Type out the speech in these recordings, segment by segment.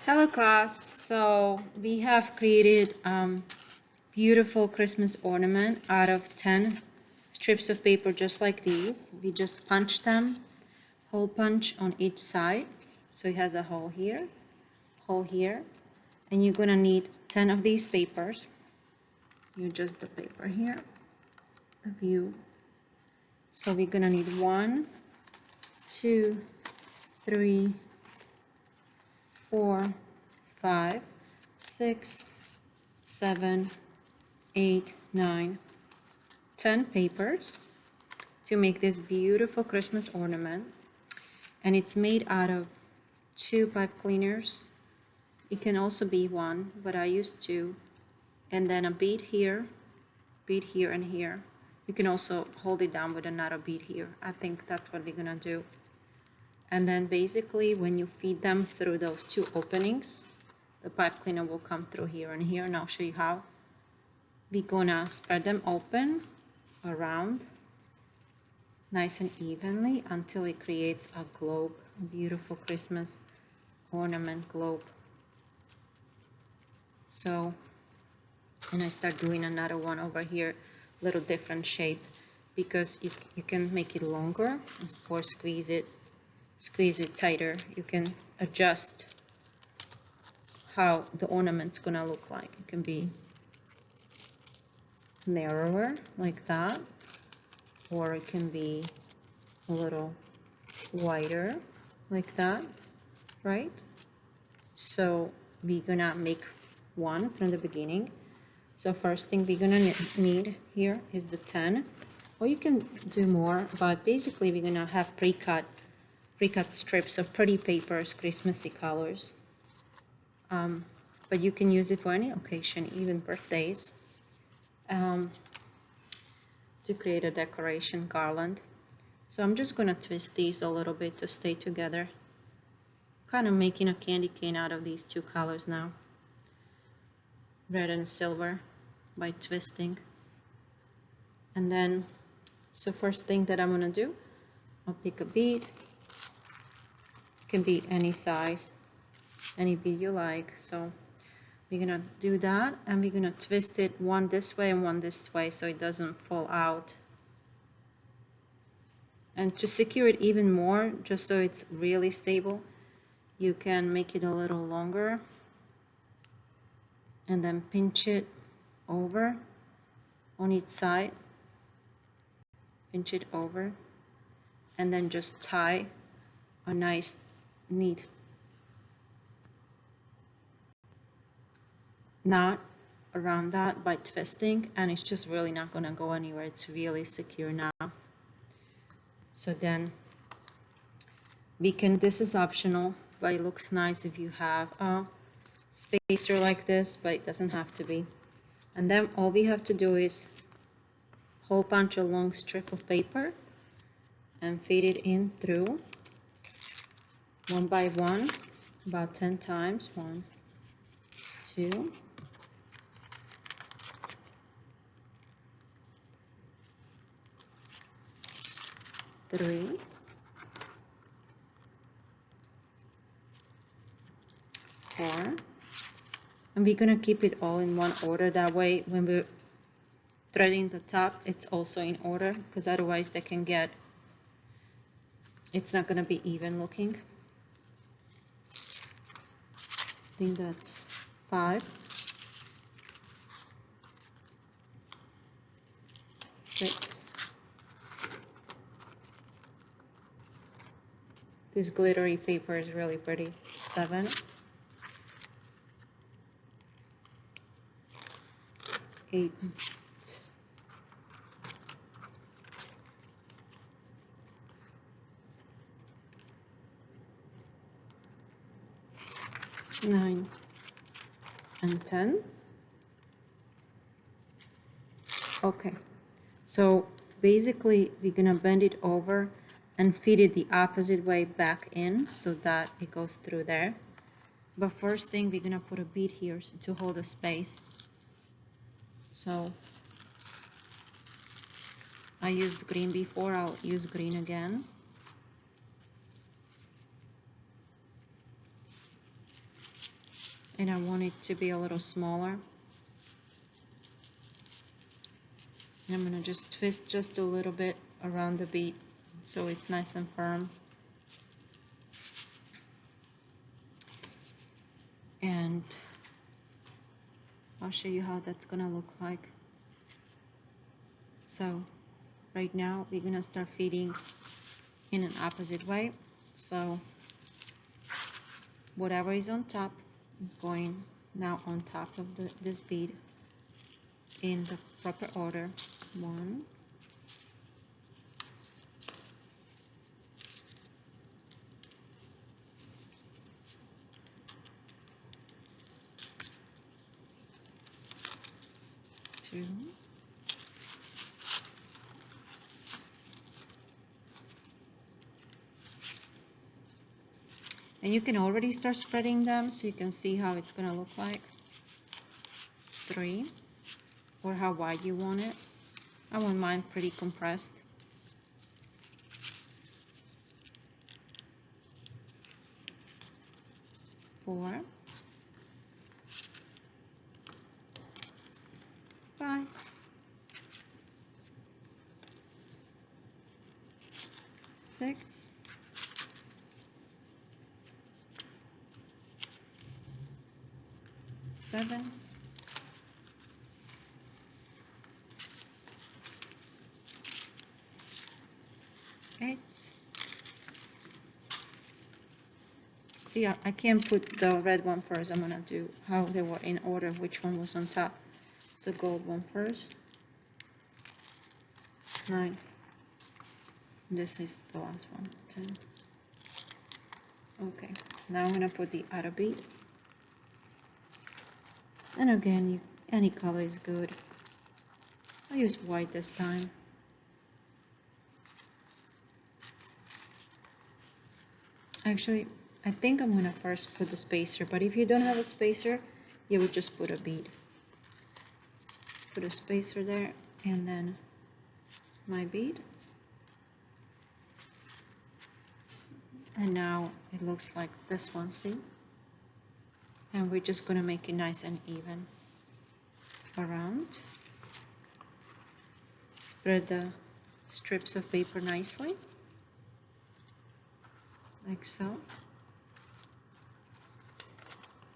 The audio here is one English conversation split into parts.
Hello class. So we have created beautiful Christmas ornament out of 10 strips of paper just like these. We just punch them, hole punch on each side. So it has a hole here, and you're gonna need 10 of these papers. You adjust the paper here, the view. So we're gonna need 1, 2, 3, 4, 5, 6, 7, 8, 9, 10 papers to make this beautiful Christmas ornament. And it's made out of 2 pipe cleaners. It can also be 1, but I use 2. And then a bead here, and here. You can also hold it down with another bead here. I think that's what we're gonna do. And then basically when you feed them through those 2 openings, the pipe cleaner will come through here and here, and I'll show you how. We're gonna spread them open around nice and evenly until it creates a globe, a beautiful Christmas ornament globe. So, and I start doing another one over here, little different shape, because you can make it longer or squeeze it tighter. You can adjust how the ornament's gonna look like. It can be narrower like that, or it can be a little wider like that, right? So we're gonna make one from the beginning. So first thing we're gonna need here is the 10, or you can do more, but basically we're gonna have pre-cut strips of pretty papers, Christmassy colors. But you can use it for any occasion, even birthdays, to create a decoration garland. So I'm just gonna twist these a little bit to stay together. Kind of making a candy cane out of these 2 colors now, red and silver, by twisting. And then, so first thing that I'm gonna do, I'll pick a bead. It can be any size, any bead you like. So we're gonna do that, and we're gonna twist it one this way and one this way so it doesn't fall out. And to secure it even more, just so it's really stable, you can make it a little longer and then pinch it over on each side, pinch it over, and then just tie a nice neat knot around that by twisting, and it's just really not gonna go anywhere. It's really secure now. So then we can, this is optional, but it looks nice if you have a spacer like this, but it doesn't have to be. And then all we have to do is hole punch a long strip of paper and feed it in through one by one, about 10 times. 1, 2, 3, 4, and we're gonna keep it all in one order. That way when we're threading the top, it's also in order, because otherwise they can get, it's not gonna be even looking. I think that's 5, 6. This glittery paper is really pretty. 7, 8, 9, and 10. Okay, so basically we're gonna bend it over and feed it the opposite way back in so that it goes through there. But first thing, we're gonna put a bead here to hold the space. So I used green before, I'll use green again. and I want it to be a little smaller. And I'm gonna just twist just a little bit around the bead so it's nice and firm. And I'll show you how that's gonna look like. So right now we're gonna start feeding in an opposite way. So whatever is on top is going now on top of this bead in the proper order. 1, 2, and you can already start spreading them so you can see how it's gonna look like. 3, or how wide you want it. I want mine pretty compressed. 4, 5, 6, 7, 8. See, I can't put the red one first. I'm gonna do how they were in order, which one was on top. So gold one first. 9. This is the last one. 10. Okay, now I'm gonna put the other bead. And again, any color is good. I'll use white this time. Actually, I think I'm gonna first put the spacer, but if you don't have a spacer, you would just put a bead. Put a spacer there, and then my bead. And now it looks like this one, see? And we're just gonna make it nice and even around. Spread the strips of paper nicely, like so.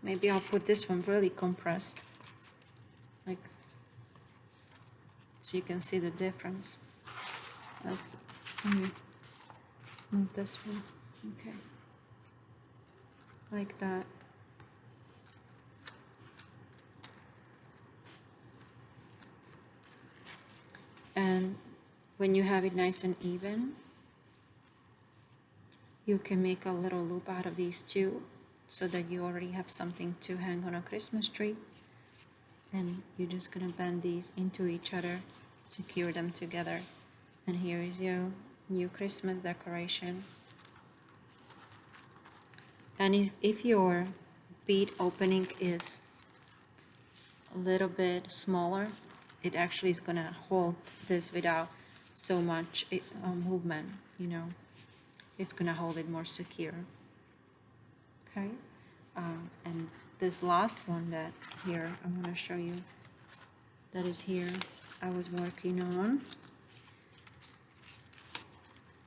Maybe I'll put this one really compressed, like, so you can see the difference. Let's move this one, okay, like that. And when you have it nice and even, you can make a little loop out of these two so that you already have something to hang on a Christmas tree. And you're just gonna bend these into each other, secure them together, and here is your new Christmas decoration. And if your bead opening is a little bit smaller, it actually is gonna hold this without so much movement, you know. It's gonna hold it more secure. Okay, and this last one that here I'm gonna show you, that is here, I was working on.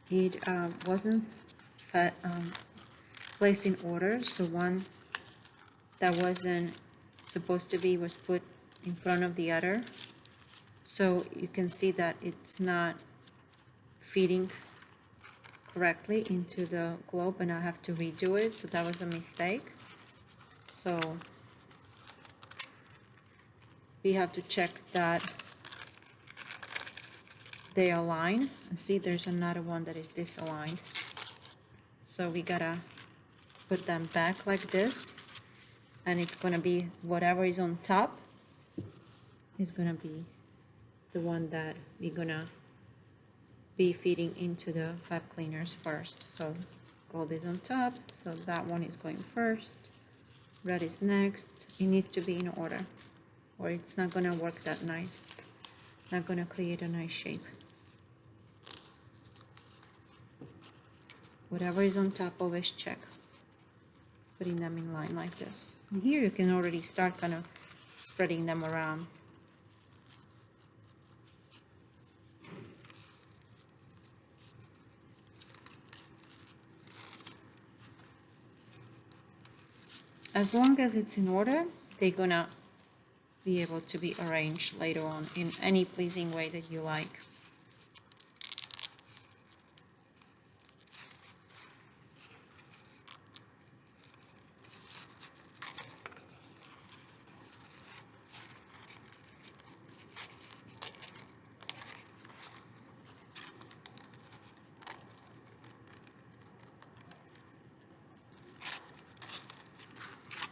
It wasn't placed in order, so one that wasn't supposed to be was put in front of the other. So you can see that it's not fitting correctly into the globe, and I have to redo it, so that was a mistake. So we have to check that they align, and see there's another one that is disaligned. So we gotta put them back like this, and it's gonna be whatever is on top is gonna be the one that we're gonna be feeding into the pipe cleaners first. So gold is on top, so that one is going first, red is next. It needs to be in order, or it's not gonna work that nice. It's not gonna create a nice shape. Whatever is on top, always check. putting them in line like this. And here you can already start kind of spreading them around. As long as it's in order, they're gonna be able to be arranged later on in any pleasing way that you like.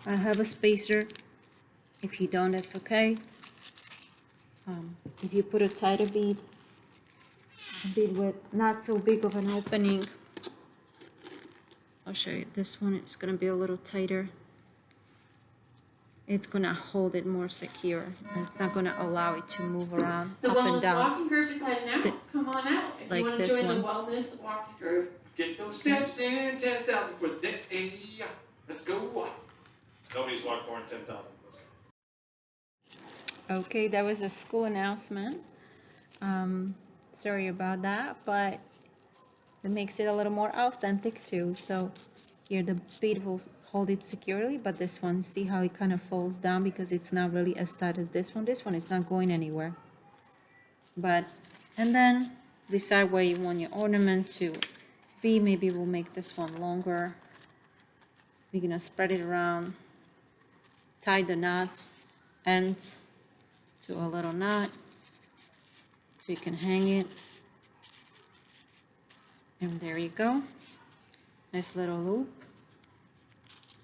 I have a spacer. If you don't, that's okay. If you put a tighter bead, a bead with not so big of an opening, I'll show you. This one is going to be a little tighter. It's going to hold it more secure, and it's not going to allow it to move around The up and wellness down. walking group is heading out. Come on out if like you want to this join one. the wellness walking group. Get those steps in, 10,000 for the day. Let's go. Nobody's walked more than 10,000. Okay, that was a school announcement. Sorry about that, but it makes it a little more authentic too. So here the bead will hold it securely, but this one, see how it kind of falls down because it's not really as tight as this one. This one is not going anywhere. But, and then decide where you want your ornament to be. Maybe we'll make this one longer. We're gonna spread it around, tie the knots, ends to a little knot so you can hang it. And there you go. Nice little loop.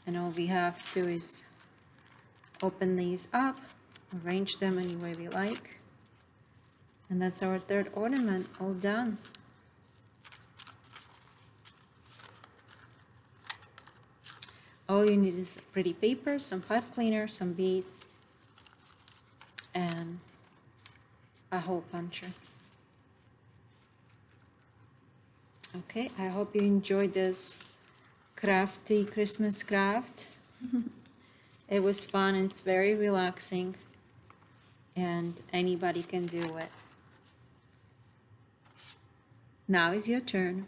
And all we have to is open these up, arrange them any way we like. And that's our third ornament all done. All you need is pretty paper, some pipe cleaner, some beads, and a hole puncher. Okay, I hope you enjoyed this crafty Christmas craft. It was fun and it's very relaxing, and anybody can do it. Now is your turn.